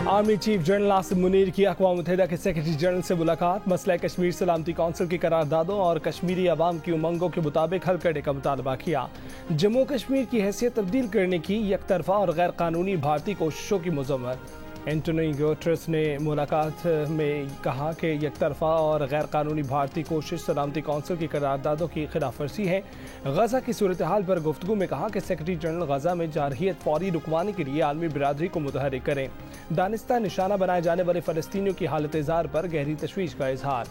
Army chief general Asim Munir की अक़वाम मुत्तहिदा के secretary general से मुलाकात। मसला कश्मीर सलामती कौंसिल की करारदादों और कश्मीरी अवाम की उमंगों के मुताबिक हल करने का मुतालबा किया। जम्मू कश्मीर की हैसियत तब्दील करने की यकतरफा और गैर कानूनी भारतीय कोशिशों की मज़म्मत। एंटोनियो गुटेरेस ने मुलाकात में कहा कि यकतरफा और गैर कानूनी भारतीय कोशिश सलामती कौंसिल की करारदादों की खिलाफ वर्जी है। गजा की सूरत हाल पर गुफ्तगू में कहा कि सेक्रेटरी जनरल गजा में जारहियत फौरी रुकवाने के लिए आलमी बिरादरी को मुतहरिक करें। दानिस्ता निशाना बनाए जाने वाले फ़लस्तीनियों की हालत ज़ार पर गहरी तशवीश का इजहार।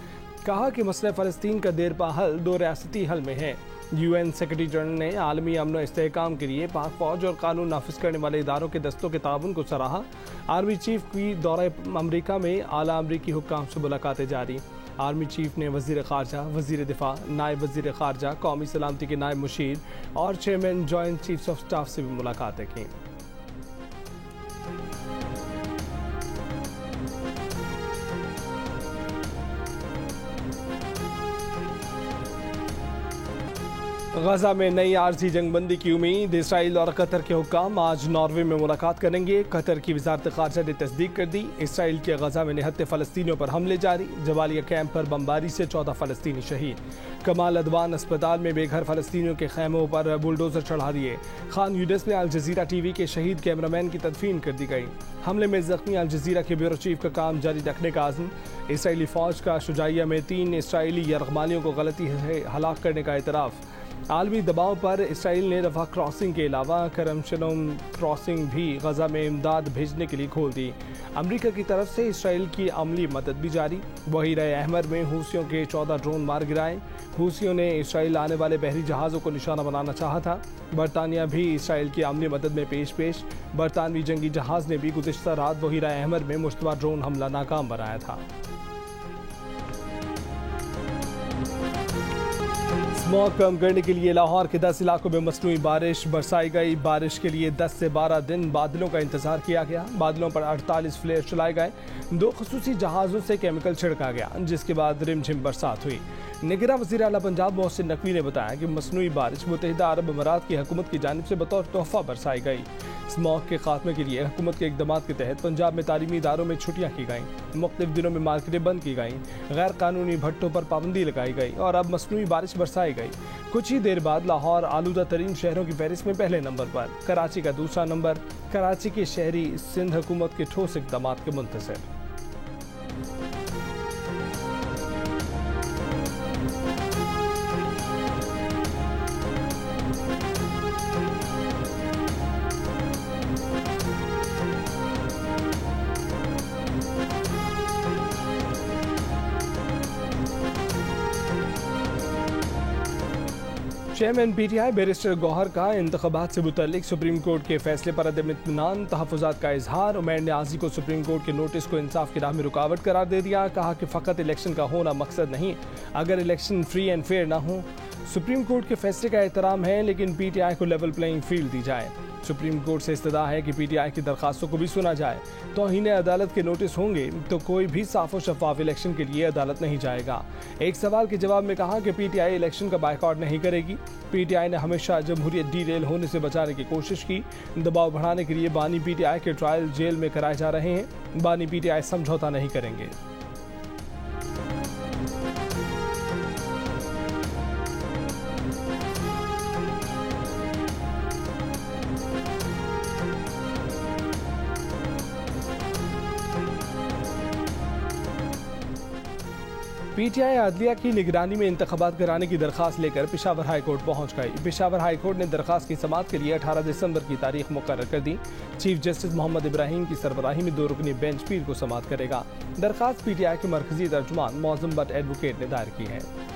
कहा कि मसला फ़लस्तीन का देरपा हल दो रियासती हल में है। UN सेक्रेटरी जनरल ने आलमी अमन इस्तेहकाम के लिए पाक फौज और कानून नाफिज करने वाले इदारों के दस्तों के ताउन को सराहा। आर्मी चीफ की दौरे अमरीका में आला अमरीकी हुक्काम से मुलाकातें जारी। आर्मी चीफ ने वज़ीर ख़ारजा, वज़ीर दिफा, नायब वज़ीर ख़ारजा, कौमी सलामती के नायब मुशीर और chairman joint chiefs of staff से भी मुलाकातें की। गजा में नई आरजी जंगबंदी की उम्मीद। इसराइल और कतर के हुक्काम आज नॉर्वे में मुलाकात करेंगे। कतर की वजारत खारजा ने तस्दीक कर दी। इसराइल के गजा में निहत्ते फ़लस्तीनियों पर हमले जारी। जबालिया कैंप पर बमबारी से 14 फ़लस्तीनी शहीद। कमाल अदवान अस्पताल में बेघर फ़लस्तीनियों के खैमों पर बुलडोजर चढ़ा दिए। खान यूनिस में अल जजीरा टीवी के शहीद कैमरामैन की तदफीन कर दी गई। हमले में जख्मी अल जजीरा के ब्यूरो चीफ का काम जारी रखने का आज़म। इसराइली फ़ौज का शुजाइया में 3 इसराइली यरगमालियों को गलती से हलाक करने का एतराफ़। आलमी दबाव पर इसराइल ने रफा क्रॉसिंग के अलावा करम शलोम क्रॉसिंग भी गजा में इमदाद भेजने के लिए खोल दी। अमरीका की तरफ से इसराइल की अमली मदद भी जारी। बहीरा अहमर में हूसियों के 14 ड्रोन मार गिराए। हूसियों ने इसराइल आने वाले बहरी जहाज़ों को निशाना बनाना चाहा था। बरतानिया भी इसराइल की अमली मदद में पेश। बरतानवी जंगी जहाज़ ने भी गुज़िश्ता रात बहीरा अहमर में मुश्तबा ड्रोन हमला नाकाम बनाया था। स्मॉग कम करने के लिए लाहौर के 10 इलाकों में मसनूई बारिश बरसाई गई। बारिश के लिए 10 से 12 दिन बादलों का इंतजार किया गया। बादलों पर 48 फ्लेयर चलाए गए। 2 खसूसी जहाज़ों से केमिकल छिड़का गया, जिसके बाद रिमझिम बरसात हुई। निगरान वज़ीर आला पंजाब मोहसिन नकवी ने बताया कि मसनूई बारिश मुत्तहिदा अरब अमारात की हुकूमत की जानिब से बतौर तोहफा बरसाई गई। स्मॉग के खात्मे के लिए हुकूमत के इक़दाम के तहत पंजाब में तालीमी इदारों में छुट्टियाँ की गईं। मुख्तलिफ दिनों में मार्केटें बंद की गईं। गैर कानूनी भट्टों पर पाबंदी लगाई गई और अब मसनूई बारिश बरसाई गई। कुछ ही देर बाद लाहौर आलूदा तरीन शहरों की फहरिस्त में पहले नंबर पर, कराची का दूसरा नंबर। कराची के शहरी सिंध हुकूमत के ठोस इक़दाम के मुंतज़िर। चेयरमैन PTI बैरिस्टर गौहर का इंतखाबात से मुतल्लिक सुप्रीम कोर्ट के फैसले पर अदम इत्मीनान तहफ़्फ़ुज़ात का इजहार। उमैर न्याज़ी को सुप्रीम कोर्ट के नोटिस को इंसाफ की राह में रुकावट करार दे दिया। कहा कि फ़कत इलेक्शन का होना मकसद नहीं, अगर इलेक्शन फ्री एंड फेयर ना हो। सुप्रीम कोर्ट के फैसले का एहतराम है, लेकिन PTI को लेवल प्लेइंग फील्ड दी जाए। सुप्रीम कोर्ट से इस्तदा है कि PTI की दरख्वास्तों को भी सुना जाए। तौहीन अदालत के नोटिस होंगे तो कोई भी साफ और शफाफ इलेक्शन के लिए अदालत नहीं जाएगा। एक सवाल के जवाब में कहा कि PTI इलेक्शन का बायकॉट नहीं करेगी। PTI ने हमेशा जमहूरियत डीरेल होने से बचाने की कोशिश की। दबाव बढ़ाने के लिए बानी PTI के ट्रायल जेल में कराए जा रहे हैं। बानी PTI समझौता नहीं करेंगे। PTI आदलिया की निगरानी में इंतखाबात कराने की दरख्वास्त लेकर पेशावर हाई कोर्ट पहुँच गई। पेशावर हाई कोर्ट ने दरख्वास्त की समाअत के लिए 18 दिसंबर की तारीख मुकर्रर कर दी। चीफ जस्टिस मोहम्मद इब्राहिम की सरबराही में 2 रुकनी बेंच पीर को समाअत करेगा। दरख्वास्त PTI के मरकजी तर्जुमान मौज़म बट एडवोकेट ने दायर की है।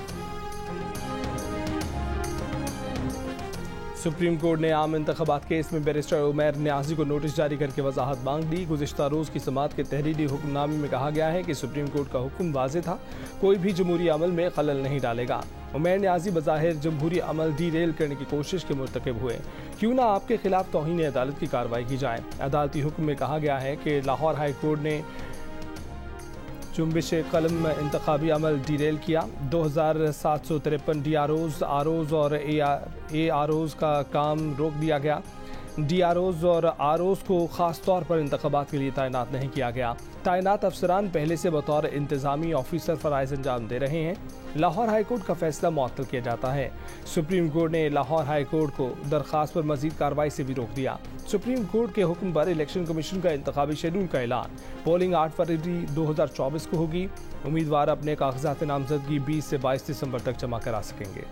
सुप्रीम कोर्ट ने आम इंतखाबात केस में बैरिस्टर उमैर न्याज़ी को नोटिस जारी करके वजाहत मांग दी। गुज़िश्ता रोज़ की समाअत के तहरीरी हुक्मनामे में कहा गया है कि सुप्रीम कोर्ट का हुक्म वाज़ेह था, कोई भी जमहूरी अमल में खलल नहीं डालेगा। उमैर न्याज़ी बज़ाहिर जमहूरी अमल डीरेल करने की कोशिश के मुर्तकिब हुए। क्यों ना आपके खिलाफ तौहीन अदालत की कार्रवाई की जाए। अदालती हुक्म में कहा गया है कि लाहौर हाई कोर्ट ने जुम्बिश कलम इंतखाबी अमल डीरेल किया। 2753 DROs, ROs और AROs का काम रोक दिया गया। DROs और ROs को खास तौर पर इंतखाबात के लिए तैनात नहीं किया गया। तैनात अफसरान पहले से बतौर इंतजामी ऑफिसर फराइज अंजाम दे रहे हैं। लाहौर हाईकोर्ट का फैसला मुअत्तल किया जाता है। सुप्रीम कोर्ट ने लाहौर हाईकोर्ट को दरखास्त पर मजीद कार्रवाई से भी रोक दिया। सुप्रीम कोर्ट के हुक्म पर इलेक्शन कमीशन का इंतखाबी शेड्यूल का ऐलान। पोलिंग 8 फरवरी 2024 को होगी। उम्मीदवार अपने कागजात नामजदगी 20 से 22 दिसंबर तक जमा करा सकेंगे।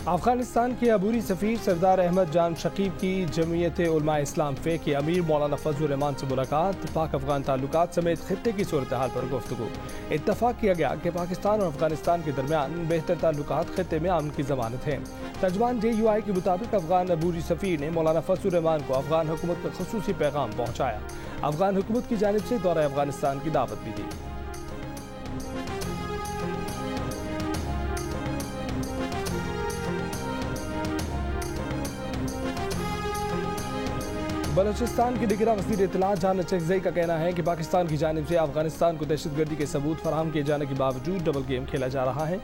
अफगानिस्तान के अबूरी सफ़ीर सरदार अहमद जान शकीब की जमीयत उलमा इस्लाम फ़े के अमीर मौलाना फजल रहमान से मुलाकात। पाक अफगान ताल्लुकात समेत खित्ते की सूरत हाल पर गुफ्तगू। इत्तफाक किया गया कि पाकिस्तान और अफगानिस्तान के दरमियान बेहतर ताल्लुकात खित्ते में अमन की जमानत है। तर्जमान JUI के मुताबिक अफगान अबूरी सफ़ीर ने मौलाना फजल रहमान को अफगान हुकूमत का खसूसी पैगाम पहुँचाया। अफगान हुकूमत की जानिब से दौरा अफगानिस्तान की दावत भी दी। बलोचिस्तान के डिगरा वज़ीर इत्तलात जान अचकज़ई का कहना है कि पाकिस्तान की जानिब से अफगानिस्तान को दहशतगर्दी के सबूत फराहम किए जाने के बावजूद डबल गेम खेला जा रहा है।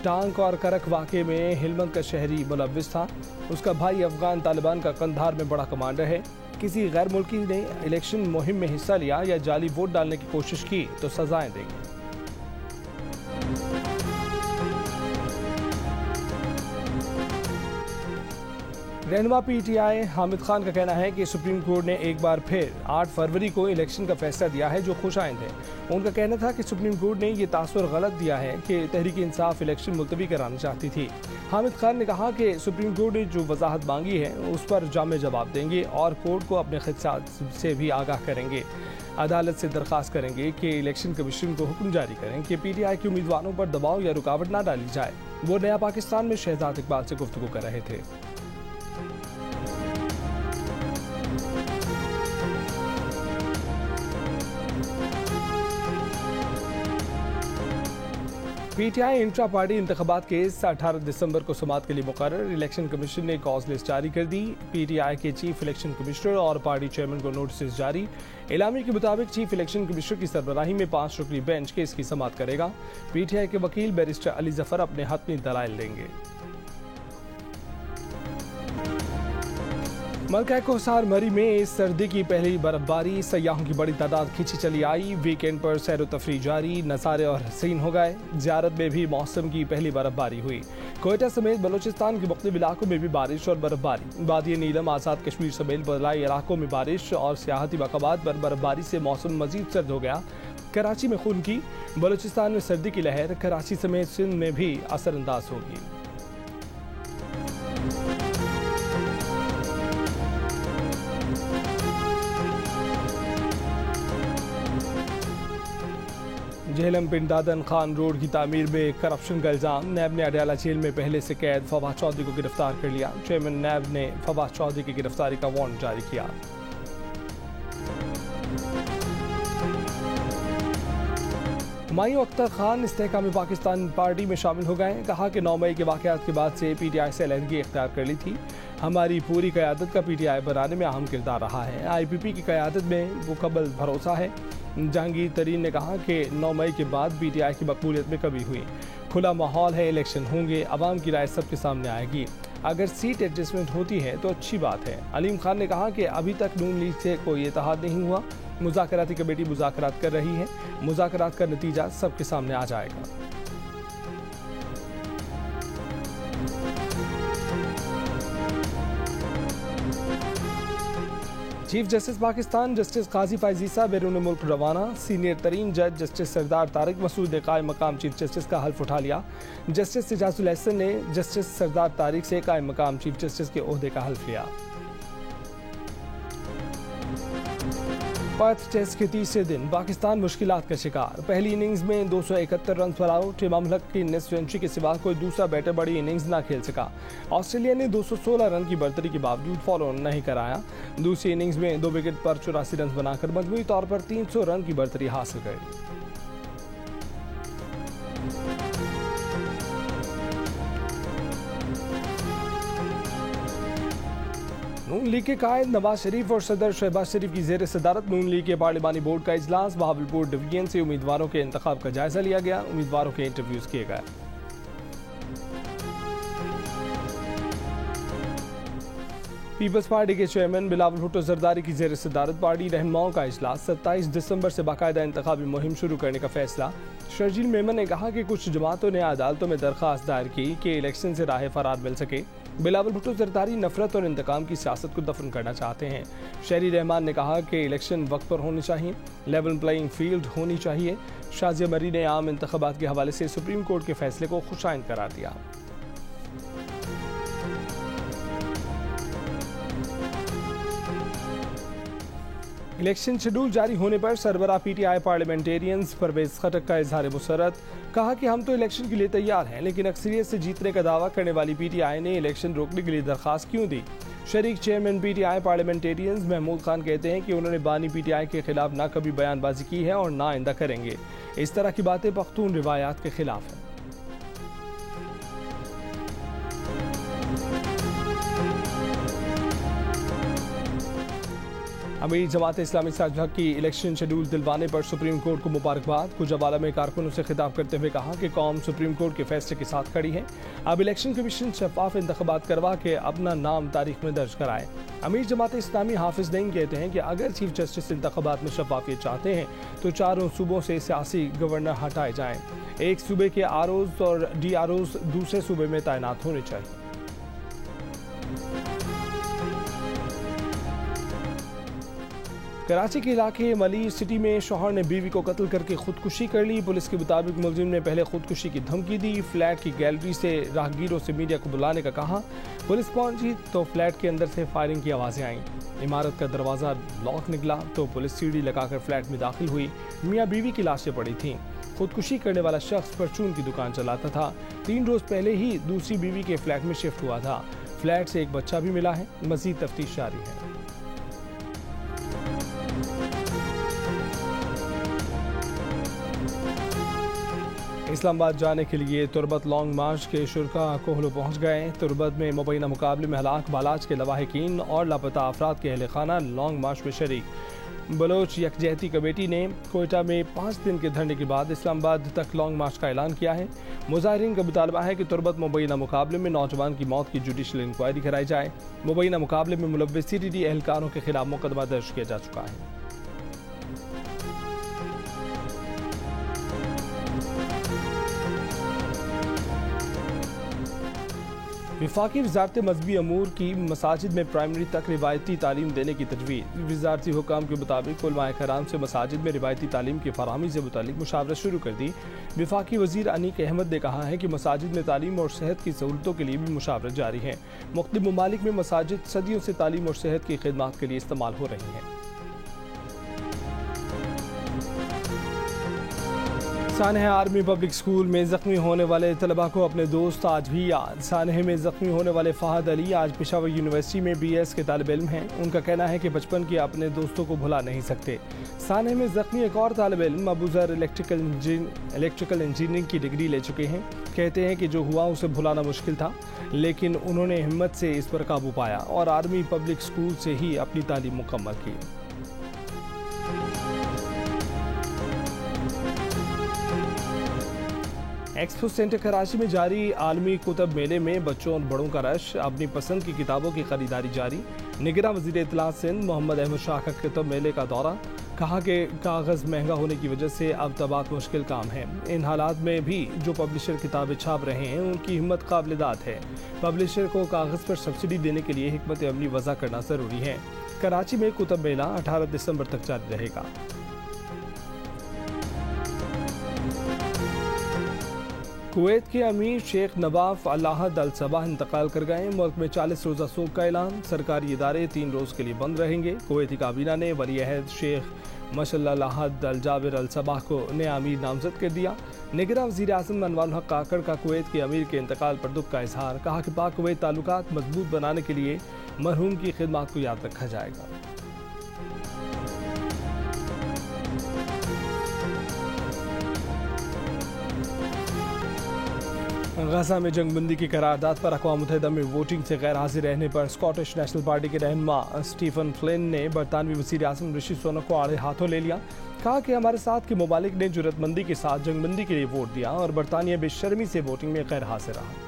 टांक और करक वाक़े में हिलमंद का शहरी मुलव्विस था। उसका भाई अफगान तालिबान का कंधार में बड़ा कमांडर है। किसी गैर मुल्की ने इलेक्शन मुहिम में हिस्सा लिया या जाली वोट डालने की कोशिश की तो सजाएं देंगे। रहनुमा PTI हामिद खान का कहना है कि सुप्रीम कोर्ट ने एक बार फिर 8 फरवरी को इलेक्शन का फैसला दिया है जो खुशाइंद है। उनका कहना था कि सुप्रीम कोर्ट ने ये तासुर गलत दिया है कि तहरीक इंसाफ इलेक्शन मुलतवी कराना चाहती थी। हामिद खान ने कहा कि सुप्रीम कोर्ट ने जो वजाहत मांगी है उस पर जामे जवाब देंगे और कोर्ट को अपने खदशात से भी आगाह करेंगे। अदालत से दरख्वास्त करेंगे कि इलेक्शन कमीशन को हुक्म जारी करें कि PTI के उम्मीदवारों पर दबाव या रुकावट ना डाली जाए। वो नया पाकिस्तान में शहजाद इकबाल से गुफ्तगू कर रहे थे। PTI इंट्रा पार्टी इंतखाबात केस 18 दिसंबर को समाअत के लिए मुकर्रर। इलेक्शन कमीशन ने कॉज लिस्ट जारी कर दी। PTI के चीफ इलेक्शन कमिश्नर और पार्टी चेयरमैन को नोटिस जारी। एलामी के मुताबिक चीफ इलेक्शन कमिश्नर की सरबराही में 5 रुकनी बेंच केस की समाअत करेगा। PTI के वकील बैरिस्टर अली जफर अपने हतमी दलाइल देंगे। मलका कोसार मरी में इस सर्दी की पहली बर्फबारी। सयाहों की बड़ी तादाद खिंची चली आई। वीकेंड पर सैर व तफरी जारी। नज़ारे और हसीन हो गए। ज़ियारत में भी मौसम की पहली बर्फबारी हुई। कोयटा समेत बलोचिस्तान के मुख्तलिफ इलाकों में भी बारिश और बर्फबारी। वादी नीलम, आज़ाद कश्मीर समेत बदलाई इलाकों में बारिश और सियाहती मकामात पर बर्फबारी से मौसम मजीद सर्द हो गया। कराची में खून की। बलोचिस्तान में सर्दी की लहर कराची समेत सिंध में भी असरअंदाज होगी। झेलम पिंड दादन खान रोड की तामीर में करप्शन का इल्जाम। नैब ने अडयाला जेल में पहले से कैद फवाद चौधरी को गिरफ्तार कर लिया। चेयरमैन नैब ने फवाद चौधरी की गिरफ्तारी का वारंट जारी किया। हुमायूं अख्तर खान इस्तेहकाम पाकिस्तान पार्टी में शामिल हो गए। कहा कि 9 मई के वाक़यात के बाद से PTI से अलहदगी इख्तियार कर ली थी। हमारी पूरी क़यादत का PTI बनाने में अहम किरदार रहा है। IPP की क़यादत में मुकम्मल भरोसा है। जहांगीर तरीन ने कहा कि 9 मई के बाद PTI की मकबूलियत में कमी हुई। खुला माहौल है, इलेक्शन होंगे, आवाम की राय सबके सामने आएगी। अगर सीट एडजस्टमेंट होती है तो अच्छी बात है। अलीम खान ने कहा कि अभी तक नून लीग से कोई इत्तेहाद नहीं हुआ। मुज़ाकराती कमेटी मुज़ाकरात कर रही है। मुज़ाकरात का नतीजा सबके सामने आ जाएगा। चीफ जस्टिस पाकिस्तान जस्टिस काजी फायजीसा बैरून मुल्क रवाना। सीनियर तरीन जज जस्टिस सरदार तारिक मसूद ने कायम मकाम चीफ जस्टिस का हल्फ उठा लिया। जस्टिस सिजाजुल हसन ने जस्टिस सरदार तारिक से कायम मकाम चीफ जस्टिस के ओहदे का हल्फ लिया। पर्थ टेस्ट के तीसरे दिन पाकिस्तान मुश्किलात का शिकार। पहली इनिंग्स में 271 रन पर आउट। इमाम हक की निस्फ सेंचुरी के सिवा कोई दूसरा बैटर बड़ी इनिंग्स ना खेल सका। ऑस्ट्रेलिया ने 216 रन की बढ़तरी के बावजूद फॉलो नहीं कराया। दूसरी इनिंग्स में 2 विकेट पर 84 रन बनाकर मजमूई तौर पर 300 रन की बढ़तरी हासिल कर ली। नून लीग के कायद नवाज शरीफ और सदर शहबाज शरीफ की जेर सदारत नून लीग के पार्लिमानी बोर्ड का इजलास। बहावलपुर डिवीजन से उम्मीदवारों के इंतखाब का जायजा लिया गया। उम्मीदवारों के इंटरव्यूज किए गए। पीपल्स पार्टी के चेयरमैन बिलावल भुट्टो जरदारी की जेर सदारत पार्टी रहनुमाओं का इजलास। 27 दिसंबर से बाकायदा इंतखाबी मुहिम शुरू करने का फैसला। शर्जील मेमन ने कहा कि कुछ जमातों ने अदालतों में दरख्वास्त दायर की कि इलेक्शन से राह फरार मिल सके। बिलावल भुट्टो जरदारी नफरत और इंतकाम की सियासत को दफन करना चाहते हैं। शहरी रहमान ने कहा कि इलेक्शन वक्त पर होने चाहिए, लेवल प्लेइंग फील्ड होनी चाहिए। शाजिया मरी ने आम इंतखाबात के हवाले से सुप्रीम कोर्ट के फैसले को खुशाइन करार दिया। इलेक्शन शेड्यूल जारी होने पर सरबराह पीटीआई पार्लियामेंटेरियंस परवेज खटक का इजहार मुसरत। कहा कि हम तो इलेक्शन के लिए तैयार हैं, लेकिन अक्सरियत से जीतने का दावा करने वाली पीटीआई ने इलेक्शन रोकने के लिए दरखास्त क्यों दी। शरीक chairman PTI parliamentarians Mahmood Khan कहते हैं कि उन्होंने बानी पीटीआई के खिलाफ ना कभी बयानबाजी की है और ना आइंदा करेंगे। इस तरह की बातें पख्तून रिवायात के खिलाफ हैं। अमीर जमात इस्लामी साझा की इलेक्शन शेड्यूल दिलवाने पर सुप्रीम कोर्ट को मुबारकबाद। कुछ अवाला कारकुनों से खिताब करते हुए कहा कि कौम सुप्रीम कोर्ट के फैसले के साथ खड़ी है। अब इलेक्शन कमीशन शफाफ इंतखाबात करवा के अपना नाम तारीख में दर्ज कराए। अमीर जमात इस्लामी हाफिज नईम कहते हैं कि अगर चीफ जस्टिस इंतखाबात में शफाफियत चाहते हैं तो चारों सूबों से सियासी गवर्नर हटाए जाएं। एक सूबे के आरओज और डीआरओज दूसरे सूबे में तैनात होने चाहिए। कराची के इलाके मली सिटी में शौहर ने बीवी को कत्ल करके खुदकुशी कर ली। पुलिस के मुताबिक मुलजिम ने पहले खुदकुशी की धमकी दी। फ्लैट की गैलरी से राहगीरों से मीडिया को बुलाने का कहा। पुलिस पहुंची तो फ्लैट के अंदर से फायरिंग की आवाजें आईं। इमारत का दरवाजा लॉक निकला तो पुलिस सीढ़ी लगाकर फ्लैट में दाखिल हुई। मियाँ बीवी की लाशें पड़ी थीं। खुदकुशी करने वाला शख्स परचून की दुकान चलाता था। 3 रोज पहले ही दूसरी बीवी के फ्लैट में शिफ्ट हुआ था। फ्लैट से एक बच्चा भी मिला है। मजीद तफ्तीश जारी है। इस्लामाबाद जाने के लिए तुरबत लॉन्ग मार्च के शुरा कोहलो पहुंच गए। तुरबत में मुबैना मुकाबले में हलाक बालाज के लवाहिकीन और लापता अफराद के अहल खाना लॉन्ग मार्च में शरीक। बलोच यकजहती कमेटी ने कोयटा में 5 दिन के धरने के बाद इस्लामाबाद तक लॉन्ग मार्च का ऐलान किया है। मुजाहिरीन का मुतालबा है कि तुरबत मुबैना मुकाबले में नौजवान की मौत की जुडिशल इंक्वायरी कराई जाए। मुबैना मुकाबले में मुलव्विस सीडीडी एहलकारों के खिलाफ मुकदमा दर्ज किया जा चुका है। विफाकी वजारत मजहबी अमूर की मसाजिद में प्राइमरी तक रिवायती तालीम देने की तजवीज़। वजारती हुकाम के मुताबिक उलमाए कराम से मसाजिद में रिवायती तालीम की फराहमी से मुतालिक मुशावरत शुरू कर दी। विफाकी वजीर अनीक अहमद ने कहा है कि मसाजिद में तालीम और सेहत की सहूलतों के लिए भी मुशावरत जारी है। मुख्तलिफ ममालिक में मसाजिद सदियों से तालीम और सेहत की खिदमत के लिए इस्तेमाल हो रही हैं। सानह आर्मी पब्लिक स्कूल में जख्मी होने वाले तलबा को अपने दोस्त आज भी याद। सानह में जख्मी होने वाले फहद अली आज पेशावर यूनिवर्सिटी में BS के तालिब इल्म हैं। उनका कहना है कि बचपन के अपने दोस्तों को भुला नहीं सकते। सानह में जख्मी एक और तालिब इल्म अबूजर इलेक्ट्रिकल इंजीनियरिंग की डिग्री ले चुके हैं। कहते हैं कि जो हुआ उसे भुलाना मुश्किल था, लेकिन उन्होंने हिम्मत से इस पर काबू पाया और आर्मी पब्लिक स्कूल से ही अपनी तालीम मुकम्मल की। एक्सपो सेंटर कराची में जारी आलमी कुतब मेले में बच्चों और बड़ों का रश। अपनी पसंद की किताबों की खरीदारी जारी। निगरान वज़ीर इत्तलात सिंध मोहम्मद अहमद शाह का कुतब मेले का दौरा। कहा कि कागज़ महंगा होने की वजह से अब तबाक मुश्किल काम है। इन हालात में भी जो पब्लिशर किताबें छाप रहे हैं उनकी हिम्मत काबिल-ए-दाद है। पब्लिशर को कागज़ पर सब्सिडी देने के लिए हिकमत अमली वज़ा करना ज़रूरी है। कराची में कुतब मेला 18 दिसंबर तक जारी रहेगा। कुवैत के अमीर शेख नवाफ अलाहद अल सबा इंतकाल कर गए। मुल्क में 40 रोज़ा सोग का ऐलान। सरकारी इदारे 3 रोज़ के लिए बंद रहेंगे। कुवैती काबीना ने वली अहद शेख मशअल्लाह अलाहद अल जाबिर अल सबा को नया अमीर नामजद कर दिया। निगरान वज़ीर आज़म अनवारुल हक काकड़ का कुवैत के अमीर के इंतकाल पर दुख का इजहार। कहा कि पाक कुवैत ताल्लुकात मजबूत बनाने के लिए मरहूम की खिदमत को याद रखा जाएगा। गजा में जंगबंदी की करारदाद पर अक़वाम मुत्तहिदा में वोटिंग से गैर हाजिर रहने पर स्कॉटिश नेशनल पार्टी के रहनुमा स्टीफन फ्लिन ने बरतानवी वज़ीर आज़म ऋषि सुनक को आड़े हाथों ले लिया। कहा कि हमारे साथ के ममालिक ने जुर्रतमंदी के साथ जंगबंदी के लिए वोट दिया और बरतानिया बेशर्मी से वोटिंग में गैर हाजिर रहा।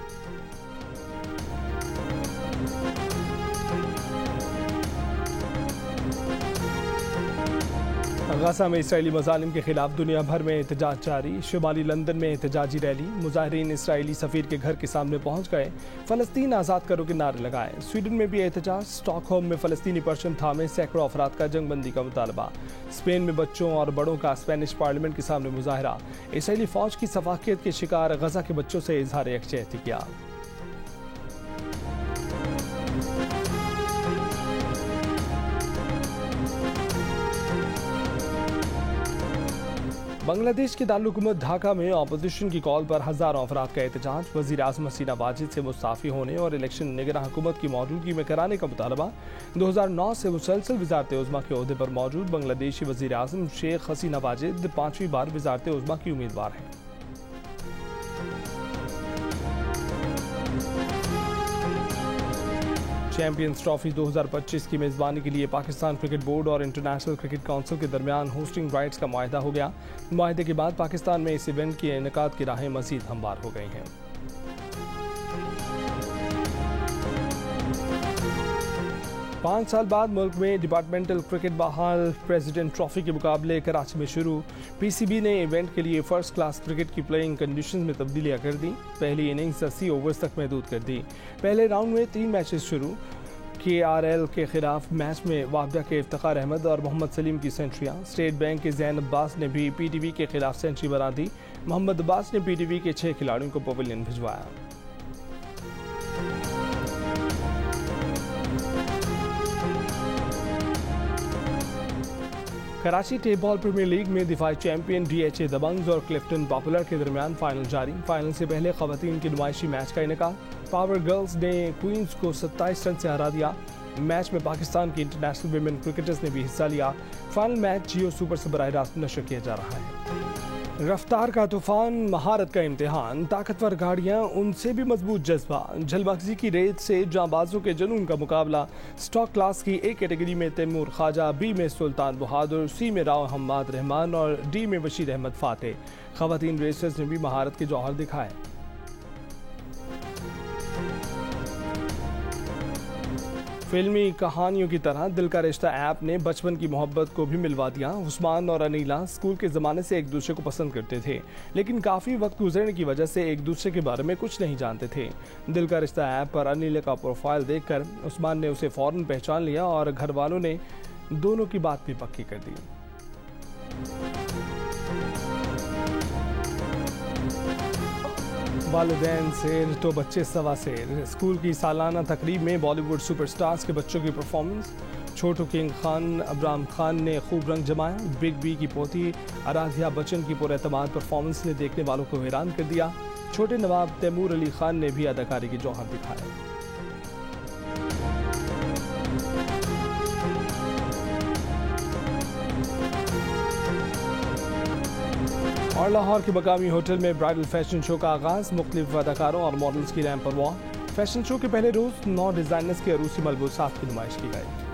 गजा में इसराइली मज़ालिम के खिलाफ दुनिया भर में एहतजाज जारी। शुमाली लंदन में एहतजाजी रैली, मुजाहिरीन इसराइली सफ़ीर के घर के सामने पहुंच गए, फ़लस्तीन आज़ाद करो के नारे लगाए। स्वीडन में भी एहतजाज, स्टॉकहोम में फ़लस्तीनी परचम थामे सैकड़ों अफराद का जंगबंदी का मुतालबा। स्पेन में बच्चों और बड़ों का स्पेनिश पार्लियामेंट के सामने मुजाहरा। इसराइली फ़ौज की सफाकियत के शिकार गजा के बच्चों से इजहार यकजहती किया। बांग्लादेश के दारुल-हुकूमत ढाका में अपोजिशन की कॉल पर हज़ारों अफराद का एहतजाज। वज़ीर आज़म हसीना वाजिद से मुस्ताफ़ी होने और इलेक्शन निगरान हुकूमत की मौजूदगी में कराने का मुतालबा। 2009 से मुसलसल वज़ारत उज़्मा के ओहदे पर मौजूद बांग्लादेशी वज़ीर आज़म शेख हसीना वाजिद 5वीं बार वज़ारत उज़्मा की उम्मीदवार हैं। चैंपियंस ट्रॉफी 2025 की मेज़बानी के लिए पाकिस्तान क्रिकेट बोर्ड और इंटरनेशनल क्रिकेट काउंसिल के दरमियान होस्टिंग राइट्स का मुआहदा हो गया। मुआहदे के बाद पाकिस्तान में इस इवेंट के इनेकाद की राहें मज़ीद हमवार हो गई हैं। 5 साल बाद मुल्क में डिपार्टमेंटल क्रिकेट बहाल। प्रेसिडेंट ट्रॉफी के मुकाबले कराची में शुरू। PCB ने इवेंट के लिए फर्स्ट क्लास क्रिकेट की प्लेइंग कंडीशंस में तब्दीलियां कर दी। पहली इनिंग्स 80 ओवर्स तक महदूद कर दी। पहले राउंड में 3 मैचेस शुरू। KRL के खिलाफ मैच में वाबदा के इफ्तिखार अहमद और मोहम्मद सलीम की सेंचुरियां। स्टेट बैंक के जैन अब्बास ने भी PTV के खिलाफ सेंचुरी बना दी। मोहम्मद अब्बास ने PTV के 6 खिलाड़ियों को पवेलियन भिजवाया। Karachi tape ball premier league में दिफाई चैंपियन DHA दबंग्स और क्लिफ्टन पॉपुलर के दरमियान फाइनल जारी। फाइनल से पहले खवातीन के नुमाइशी मैच का इनेकाद। पावर गर्ल्स ने क्वींस को 27 रन से हरा दिया। मैच में पाकिस्तान की इंटरनेशनल विमेन क्रिकेटर्स ने भी हिस्सा लिया। फाइनल मैच जियो सुपर से बराह रास्त नशर किया जा रहा है। रफ्तार का तूफान, महारत का इम्तिहान, ताकतवर गाड़ियां, उनसे भी मजबूत जज्बा। झलमगजी की रेत से जांबाजों के जुनून का मुकाबला। स्टॉक क्लास की A कैटेगरी में तैमूर ख्वाजा, B में सुल्तान बहादुर, C में राव हम्माद रहमान और D में बशीर अहमद फातेह। खवातीन रेसर्स ने भी महारत के जौहर दिखाए। फिल्मी कहानियों की तरह दिल का रिश्ता ऐप ने बचपन की मोहब्बत को भी मिलवा दिया। उस्मान और अनीला स्कूल के ज़माने से एक दूसरे को पसंद करते थे, लेकिन काफ़ी वक्त गुजरने की वजह से एक दूसरे के बारे में कुछ नहीं जानते थे। दिल का रिश्ता ऐप पर अनीला का प्रोफाइल देखकर उस्मान ने उसे फ़ौरन पहचान लिया और घर वालों ने दोनों की बात भी पक्की कर दी। वालिदैन शेर तो बच्चे सवा शेर। स्कूल की सालाना तकरीब में बॉलीवुड सुपरस्टार्स के बच्चों की परफॉर्मेंस। छोटू किंग खान अब्राम खान ने खूब रंग जमाया। बिग बी की पोती आराध्या बच्चन की पुरएतमाद परफॉर्मेंस ने देखने वालों को हैरान कर दिया। छोटे नवाब तैमूर अली खान ने भी अदाकारी की जौहर दिखाया। और लाहौर के मकामी होटल में ब्राइडल फैशन शो का आगाज। मुख्तलिफ अदाकारों और मॉडल्स की रैंप पर वॉक। फैशन शो के पहले रोज 9 डिजाइनर्स के अरूसी मलबूसात की नुमाइश की गई।